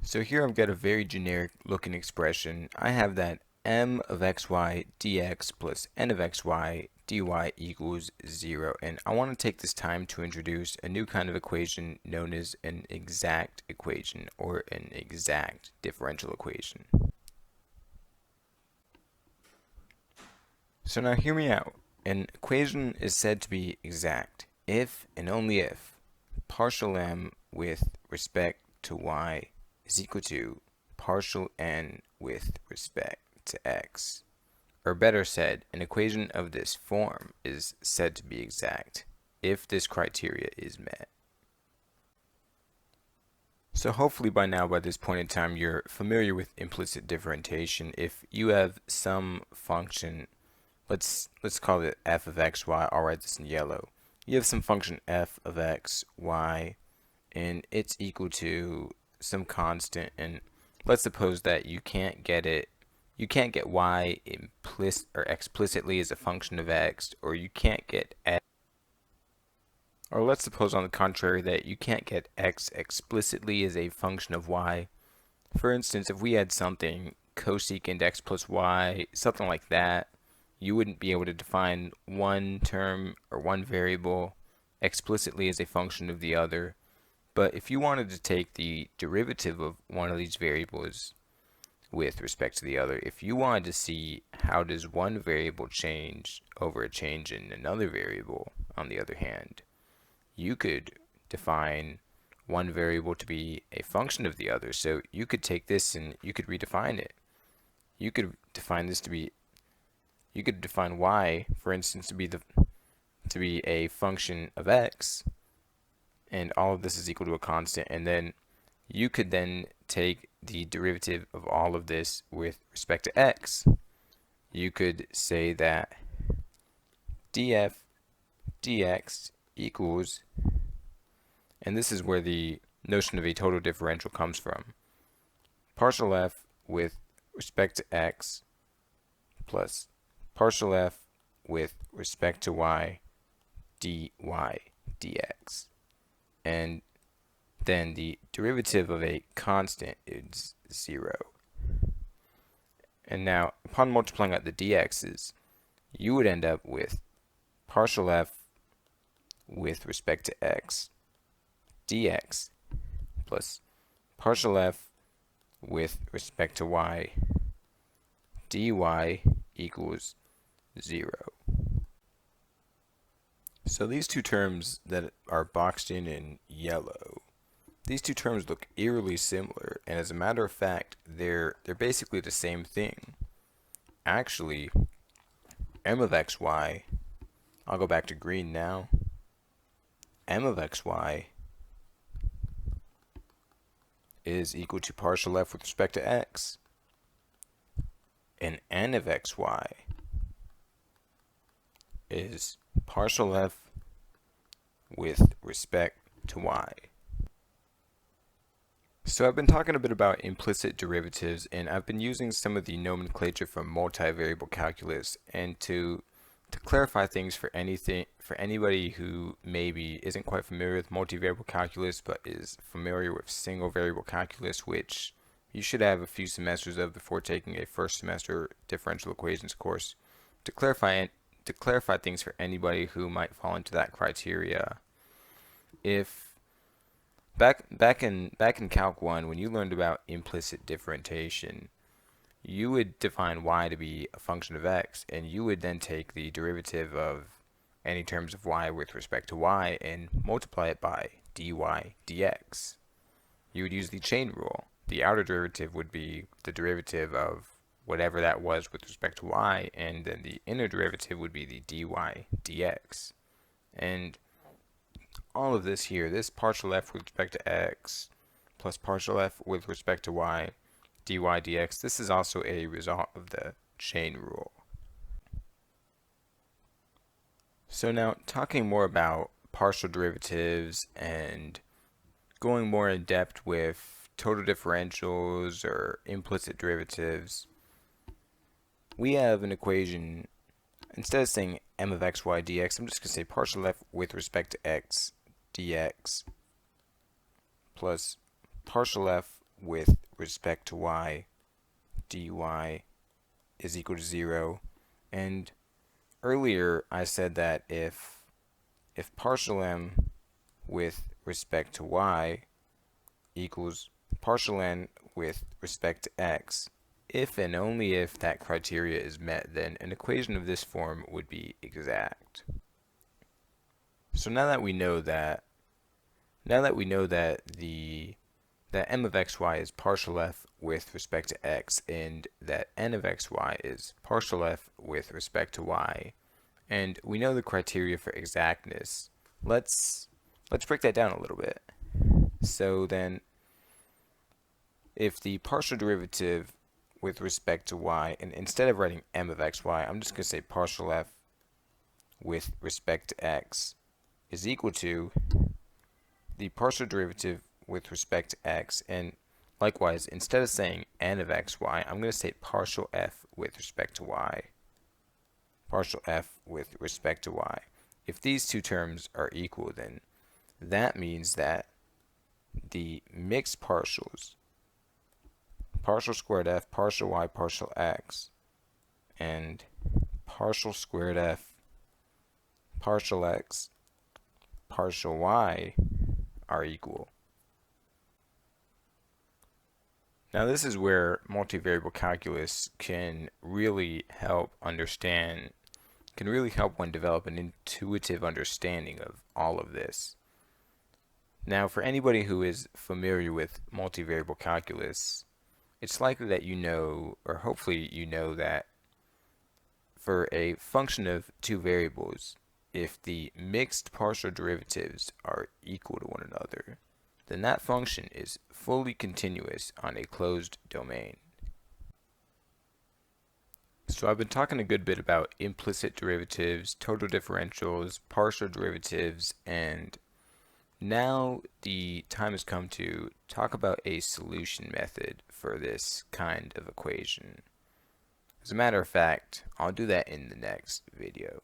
So here I've got a very generic looking expression. I have that m of xy dx plus n of xy dy equals 0. And I want to take this time to introduce a new kind of equation known as an exact equation or an exact differential equation. So now hear me out. An equation is said to be exact if and only if partial m with respect to y is equal to partial n with respect to x. Or better said, an equation of this form is said to be exact if this criteria is met. So hopefully by now, by this point in time, you're familiar with implicit differentiation. If you have some function, let's call it f of x, y, I'll write this in yellow. You have some function f of x, y, and it's equal to some constant, and let's suppose that you can't get y implicit or explicitly as a function of x, or you can't get x, or let's suppose on the contrary that you can't get x explicitly as a function of y. For instance, if we had something cosecant x plus y, something like that, you wouldn't be able to define one term or one variable explicitly as a function of the other. But if you wanted to take the derivative of one of these variables with respect to the other, if you wanted to see how does one variable change over a change in another variable, on the other hand, you could define one variable to be a function of the other. So you could take this and you could redefine it. You could define this to be, you could define y, for instance, to be a function of x, and all of this is equal to a constant, and then you could then take the derivative of all of this with respect to x. You could say that df dx equals, and this is where the notion of a total differential comes from, partial f with respect to x plus partial f with respect to y dy dx. And then the derivative of a constant is 0. And now, upon multiplying out the dx's, you would end up with partial f with respect to x dx plus partial f with respect to y dy equals 0. So these two terms that are boxed in yellow, these two terms look eerily similar, and as a matter of fact, they're basically the same thing. Actually, m of xy, I'll go back to green now, m of xy is equal to partial f with respect to x, and n of xy is partial f with respect to y. So I've been talking a bit about implicit derivatives, and I've been using some of the nomenclature from multivariable calculus, and to clarify things for anybody who maybe isn't quite familiar with multivariable calculus but is familiar with single variable calculus, which you should have a few semesters of before taking a first semester differential equations course. To clarify things for anybody who might fall into that criteria, if back in Calc 1, when you learned about implicit differentiation, you would define y to be a function of x, and you would then take the derivative of any terms of y with respect to y and multiply it by dy dx. You would use the chain rule. The outer derivative would be the derivative of whatever that was with respect to y, and then the inner derivative would be the dy dx. And all of this here, this partial f with respect to x plus partial f with respect to y dy dx, this is also a result of the chain rule. So now, talking more about partial derivatives and going more in depth with total differentials or implicit derivatives, we have an equation. Instead of saying m of xy dx, I'm just going to say partial f with respect to x dx plus partial f with respect to y dy is equal to 0. And earlier I said that if partial m with respect to y equals partial n with respect to x, if and only if that criteria is met, then an equation of this form would be exact. So now that we know that that m of xy is partial f with respect to x, and that n of xy is partial f with respect to y, and we know the criteria for exactness, let's break that down a little bit. So then, if the partial derivative with respect to y, and instead of writing m of xy, I'm just going to say partial f with respect to x is equal to the partial derivative with respect to x, and likewise, instead of saying n of xy, I'm going to say partial f with respect to y. Partial f with respect to y. If these two terms are equal, then that means that the mixed partials, partial squared f, partial y, partial x, and partial squared f, partial x, partial y are equal. Now this is where multivariable calculus can really help one develop an intuitive understanding of all of this. Now for anybody who is familiar with multivariable calculus, it's likely that you know, or hopefully you know, that for a function of two variables, if the mixed partial derivatives are equal to one another, then that function is fully continuous on a closed domain. So I've been talking a good bit about implicit derivatives, total differentials, partial derivatives, and now the time has come to talk about a solution method for this kind of equation. As a matter of fact, I'll do that in the next video.